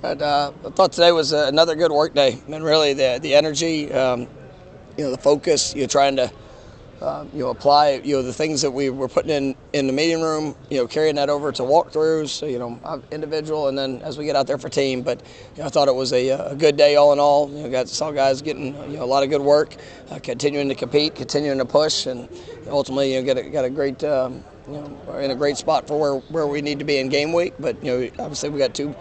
But I thought today was another good work day. I mean, really the energy, the focus, trying to apply the things that we were putting in the meeting room, carrying that over to walkthroughs, so, individual, and then as we get out there for team. But I thought it was a good day all in all. Saw guys getting a lot of good work, continuing to compete, continuing to push, and ultimately got a great. We're in a great spot for where we need to be in game week. But obviously we got two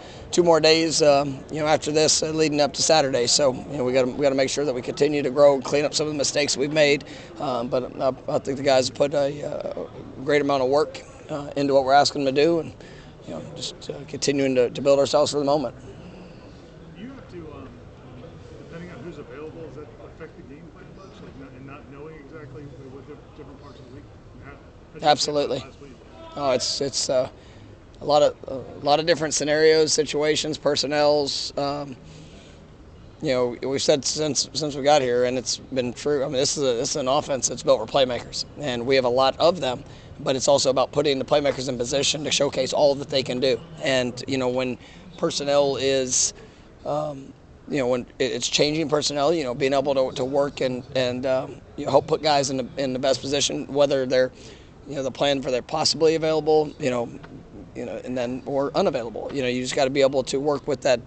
more days after this leading up to Saturday. So we got to make sure that we continue to grow and clean up some of the mistakes we've made. But I think the guys have put a great amount of work into what we're asking them to do, and just continuing to build ourselves for the moment. You have to, depending on who's available, does that affect the game pretty much? And not knowing exactly what different parts of the week? Absolutely. Oh, it's a lot of different scenarios, situations, personnels. We've said since we got here, and it's been true. I mean, this is an offense that's built for playmakers, and we have a lot of them. But it's also about putting the playmakers in position to showcase all that they can do. And when personnel is, when it's changing personnel, being able to work and help put guys in the best position, whether they're the plan for they're possibly available, and then or unavailable. You just got to be able to work with that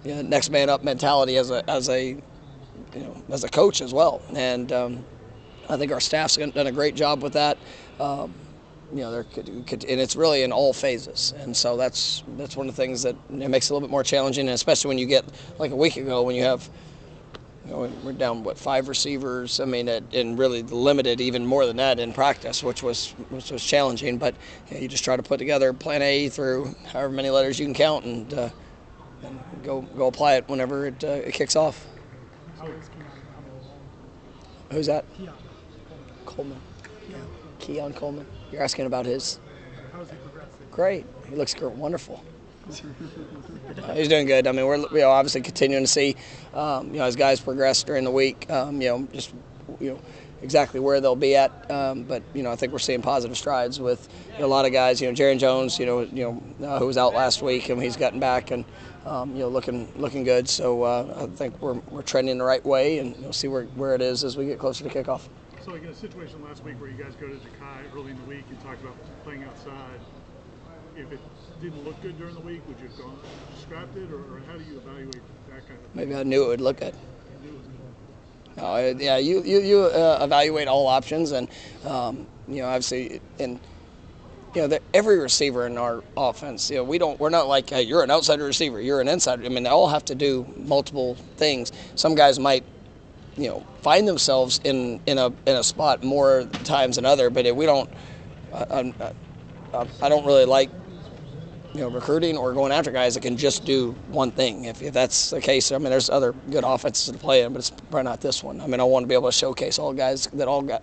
next man up mentality as a coach as well. And I think our staff's done a great job with that. And it's really in all phases. And so that's one of the things that makes it a little bit more challenging, and especially when you get like a week ago when you have. We're down 5 receivers. I mean, and really limited even more than that in practice, which was challenging. But you just try to put together Plan A through however many letters you can count, and go apply it whenever it kicks off. Who's that? Coleman. Keon Coleman. You're asking about his. How's he progressing? Great. He looks wonderful. He's doing good. I mean, we're obviously continuing to see, as guys progress during the week, exactly where they'll be at. But I think we're seeing positive strides with a lot of guys. Jaron Jones, who was out last week, and he's gotten back and looking good. So I think we're trending the right way, and you'll see where it is as we get closer to kickoff. So like in a situation last week where you guys go to Jakai early in the week, you talked about playing outside. If it didn't look good during the week, would you have gone scrapped it, or how do you evaluate that kind of thing? Maybe I knew it would look good. Yeah, you evaluate all options, and obviously, and every receiver in our offense, we're not like, hey, you're an outside receiver, you're an insider. I mean, they all have to do multiple things. Some guys might find themselves in a spot more times than other, but we don't. I don't really like recruiting or going after guys that can just do one thing. If that's the case, I mean, there's other good offenses to play in, but it's probably not this one. I mean, I want to be able to showcase all that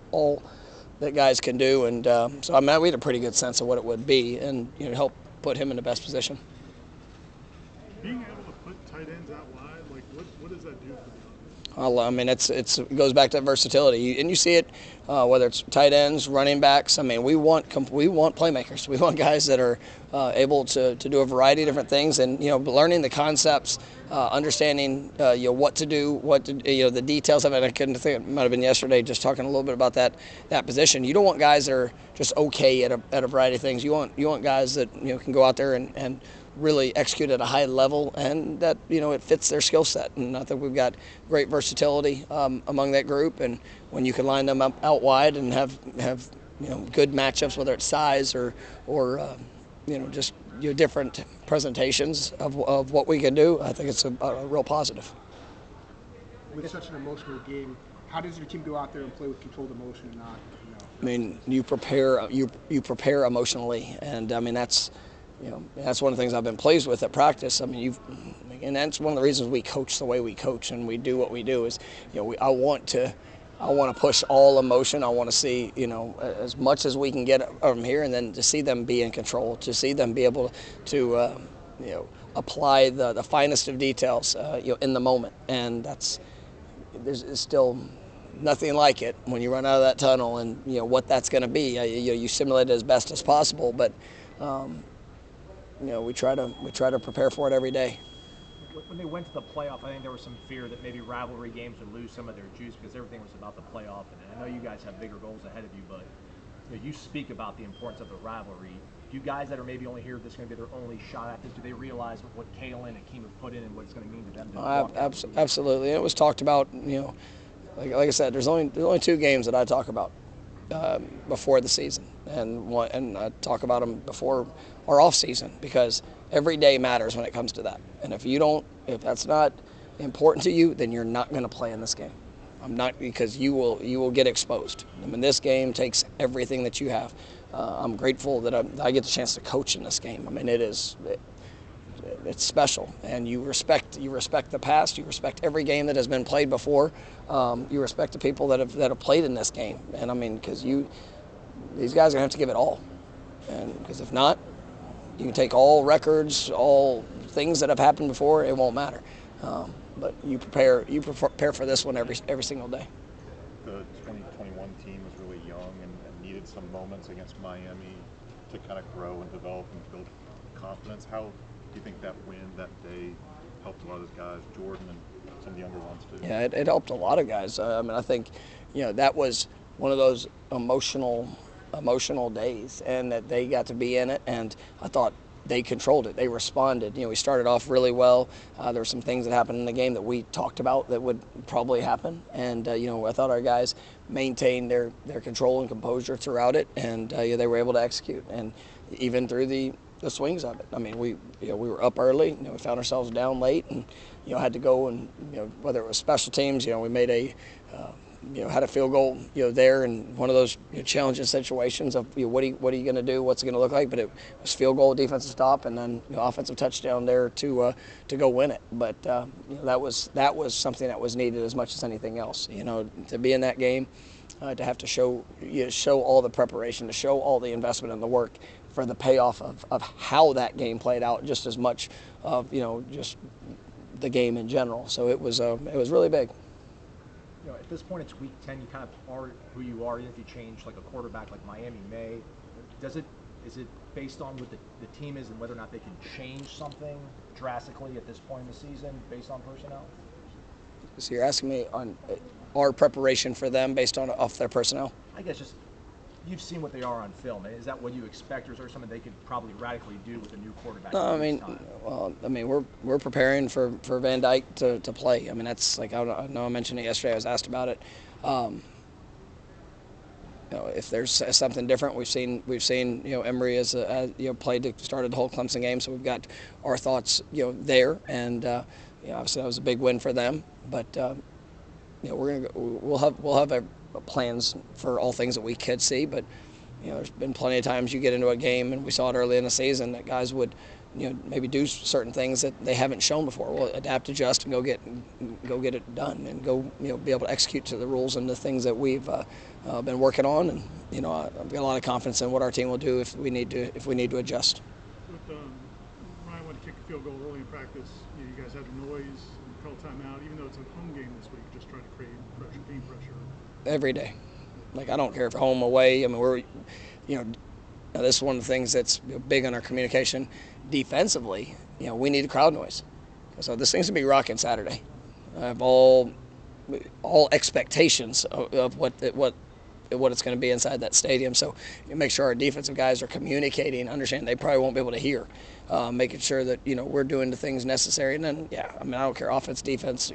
guys can do, and so I mean, we had a pretty good sense of what it would be, and help put him in the best position. Being able to put tight ends out wide, like what does that do for the offense? Well, I mean, it goes back to versatility, and you see it whether it's tight ends, running backs. I mean, we want playmakers. We want guys that are able to do a variety of different things, and learning the concepts, understanding what to do, the details of it. I couldn't think it might have been yesterday, just talking a little bit about that position. You don't want guys that are just okay at a variety of things. You want guys that can go out there and really execute at a high level, and that it fits their skill set. And I think we've got great versatility among that group, and when you can line them up out wide and have good matchups, whether it's size or just different presentations of what we can do, I think it's a real positive. With such an emotional game, how does your team go out there and play with controlled emotion and not? I mean, you prepare emotionally, and I mean that's one of the things I've been pleased with at practice. I mean, and that's one of the reasons we coach the way we coach and we do what we do is, I want to push all emotion. I want to see, as much as we can get from here, and then to see them be in control, to see them be able to, apply the finest of details, in the moment. And there's still nothing like it when you run out of that tunnel, and what that's going to be. You simulate it as best as possible, but we try to prepare for it every day. When they went to the playoff, I think there was some fear that maybe rivalry games would lose some of their juice because everything was about the playoff. And I know you guys have bigger goals ahead of you, but you speak about the importance of the rivalry. Do you guys that are maybe only here, this is going to be their only shot at this, do they realize what Kalen and Akeem have put in and what it's going to mean to them? Absolutely. It was talked about, like I said, there's only 2 games that I talk about before the season, and I talk about them before our off season, because every day matters when it comes to that. And if that's not important to you, then you're not going to play in this game. I'm not, because you will get exposed. I mean, this game takes everything that you have. I'm grateful that I get the chance to coach in this game. I mean, it's special, and you respect the past. You respect every game that has been played before. You respect the people that have played in this game. And I mean, because these guys are gonna have to give it all. And because if not, you can take all records, all things that have happened before, it won't matter. But you prepare for this one every single day. The 2021 team was really young and needed some moments against Miami to kind of grow and develop and build confidence. How do you think that win that day helped a lot of those guys, Jordan and some of the younger ones too? Yeah, it helped a lot of guys. I mean, I think, that was one of those emotional days, and that they got to be in it, and I thought they controlled it. They responded. We started off really well. There were some things that happened in the game that we talked about that would probably happen, and I thought our guys maintained their control and composure throughout it, and they were able to execute, and even through the swings of it. I mean, we were up early. We found ourselves down late, and had to go, and whether it was special teams, we made had a field goal, there in one of those challenging situations of what are you going to do, what's it going to look like. But it was field goal, defensive stop, and then offensive touchdown there to go win it. But that was something that was needed as much as anything else. To be in that game, to have to show all the preparation, to show all the investment and the work for the payoff of how that game played out, just as much of just the game in general. So it was really big. At this point, it's week 10. You kind of are who you are. Even if you change like a quarterback like Miami may, is it based on what the team is and whether or not they can change something drastically at this point in the season based on personnel? So you're asking me on our preparation for them based off their personnel? I guess just you've seen what they are on film. Is that what you expect, or is there something they could probably radically do with a new quarterback? No, I mean, we're preparing for Van Dyke to play. I mean, that's like, I know I mentioned it yesterday. I was asked about it. If there's something different, we've seen Emory as played to started the whole Clemson game, so we've got our thoughts there, and obviously that was a big win for them. But we'll have plans for all things that we could see, but there's been plenty of times you get into a game, and we saw it early in the season, that guys would maybe do certain things that they haven't shown before. We'll adapt, adjust, and go get it done, and go be able to execute to the rules and the things that we've been working on. And I've got a lot of confidence in what our team will do if we need to adjust. With Ryan went to kick a field goal early in practice. You guys had noise and call timeout, even though it's a home game this week. Just trying to create pressure, team pressure. Every day. Like, I don't care if home, away. I mean, we're, this is one of the things that's big on our communication. Defensively, we need the crowd noise. So this thing's gonna be rocking Saturday. I have all expectations of what it's going to be inside that stadium. So make sure our defensive guys are communicating, understand they probably won't be able to hear, making sure that we're doing the things necessary. And then I don't care, offense, defense,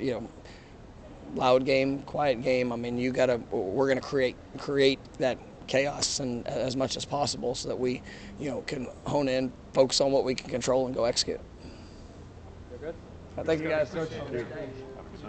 loud game, quiet game. I mean, we're going to create that chaos and as much as possible, so that we can hone in, focus on what we can control, and go execute. You're good. Thank you guys.